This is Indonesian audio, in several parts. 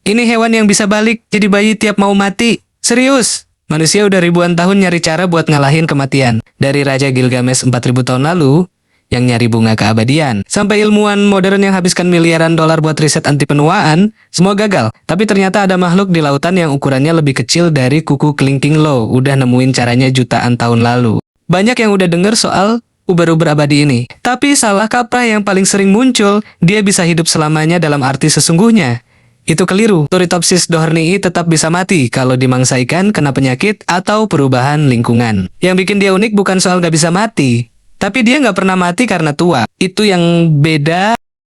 Ini hewan yang bisa balik jadi bayi tiap mau mati. Serius. Manusia udah ribuan tahun nyari cara buat ngalahin kematian. Dari Raja Gilgamesh 4000 tahun lalu, yang nyari bunga keabadian, sampai ilmuwan modern yang habiskan miliaran dolar buat riset anti penuaan, semua gagal. Tapi ternyata ada makhluk di lautan yang ukurannya lebih kecil dari kuku kelingking lo, udah nemuin caranya jutaan tahun lalu. Banyak yang udah denger soal uber-uber abadi ini. Tapi salah kaprah yang paling sering muncul, dia bisa hidup selamanya dalam arti sesungguhnya. Itu keliru. Turritopsis dohrnii tetap bisa mati kalau dimangsa ikan, kena penyakit, atau perubahan lingkungan. Yang bikin dia unik bukan soal gak bisa mati, tapi dia gak pernah mati karena tua. Itu yang beda.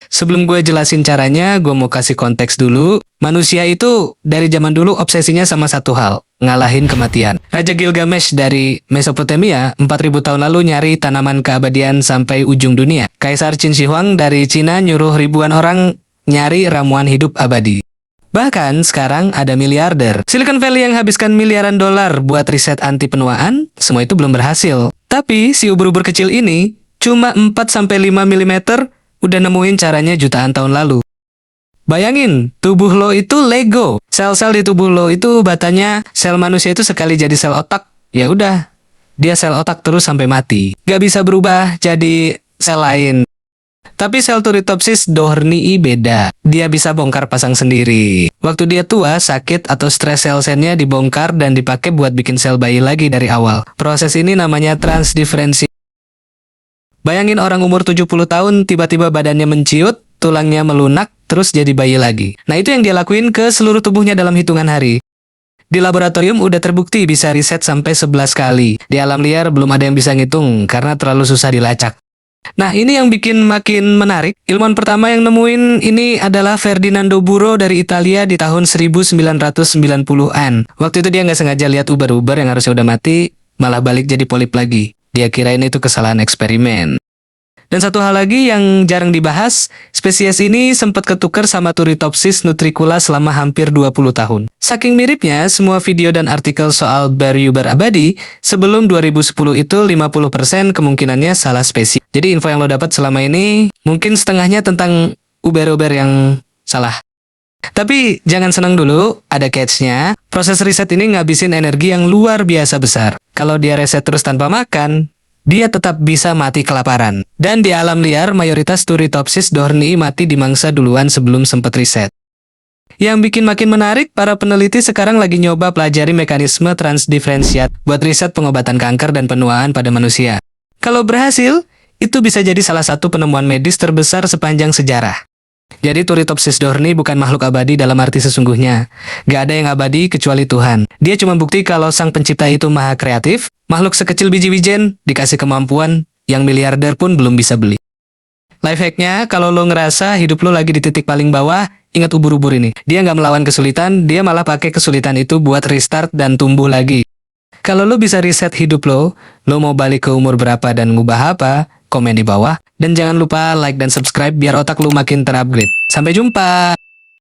Sebelum gue jelasin caranya, gue mau kasih konteks dulu. Manusia itu dari zaman dulu obsesinya sama satu hal, ngalahin kematian. Raja Gilgamesh dari Mesopotamia 4000 tahun lalu nyari tanaman keabadian sampai ujung dunia. Kaisar Qin Shi Huang dari Cina nyuruh ribuan orang nyari ramuan hidup abadi. Bahkan sekarang ada miliarder Silicon Valley yang habiskan miliaran dolar buat riset anti penuaan, semua itu belum berhasil. Tapi si ubur-ubur kecil ini cuma 4-5 mm udah nemuin caranya jutaan tahun lalu. Bayangin, tubuh lo itu Lego. Sel-sel di tubuh lo itu batanya sel manusia itu sekali jadi sel otak. Ya udah, dia sel otak terus sampai mati. Gak bisa berubah jadi sel lain. Tapi sel Turritopsis dohrnii beda. Dia bisa bongkar pasang sendiri. Waktu dia tua, sakit atau stres sel-selnya dibongkar dan dipakai buat bikin sel bayi lagi dari awal. Proses ini namanya transdiferensiasi. Bayangin orang umur 70 tahun tiba-tiba badannya menciut, tulangnya melunak, terus jadi bayi lagi. Nah itu yang dia lakuin ke seluruh tubuhnya dalam hitungan hari. Di laboratorium udah terbukti bisa riset sampai 11 kali. Di alam liar belum ada yang bisa ngitung karena terlalu susah dilacak. Nah, ini yang bikin makin menarik. Ilmuwan pertama yang nemuin ini adalah Ferdinando Burro dari Italia di tahun 1990-an. Waktu itu dia nggak sengaja lihat uber-uber yang harusnya udah mati, malah balik jadi polip lagi. Dia kirain itu kesalahan eksperimen. Dan satu hal lagi yang jarang dibahas, spesies ini sempat ketukar sama Turritopsis nutricula selama hampir 20 tahun. Saking miripnya, semua video dan artikel soal uber abadi sebelum 2010 itu 50% kemungkinannya salah spesies. Jadi info yang lo dapat selama ini mungkin setengahnya tentang uber-uber yang salah. Tapi jangan senang dulu, ada catch-nya. Proses riset ini ngabisin energi yang luar biasa besar. Kalau dia riset terus tanpa makan, dia tetap bisa mati kelaparan. Dan di alam liar, mayoritas Turritopsis dohrnii mati di mangsa duluan sebelum sempat riset. Yang bikin makin menarik, para peneliti sekarang lagi nyoba pelajari mekanisme transdiferensiat buat riset pengobatan kanker dan penuaan pada manusia. Kalau berhasil, itu bisa jadi salah satu penemuan medis terbesar sepanjang sejarah. Jadi Turritopsis dohrnii bukan makhluk abadi dalam arti sesungguhnya. Gak ada yang abadi kecuali Tuhan. Dia cuma bukti kalau sang pencipta itu maha kreatif. Makhluk sekecil biji wijen dikasih kemampuan yang miliarder pun belum bisa beli. Life hack-nya, kalau lo ngerasa hidup lo lagi di titik paling bawah, ingat ubur-ubur ini. Dia nggak melawan kesulitan, dia malah pakai kesulitan itu buat restart dan tumbuh lagi. Kalau lo bisa riset hidup lo mau balik ke umur berapa dan ngubah apa, komen di bawah. Dan jangan lupa like dan subscribe biar otak lo makin terupgrade. Sampai jumpa!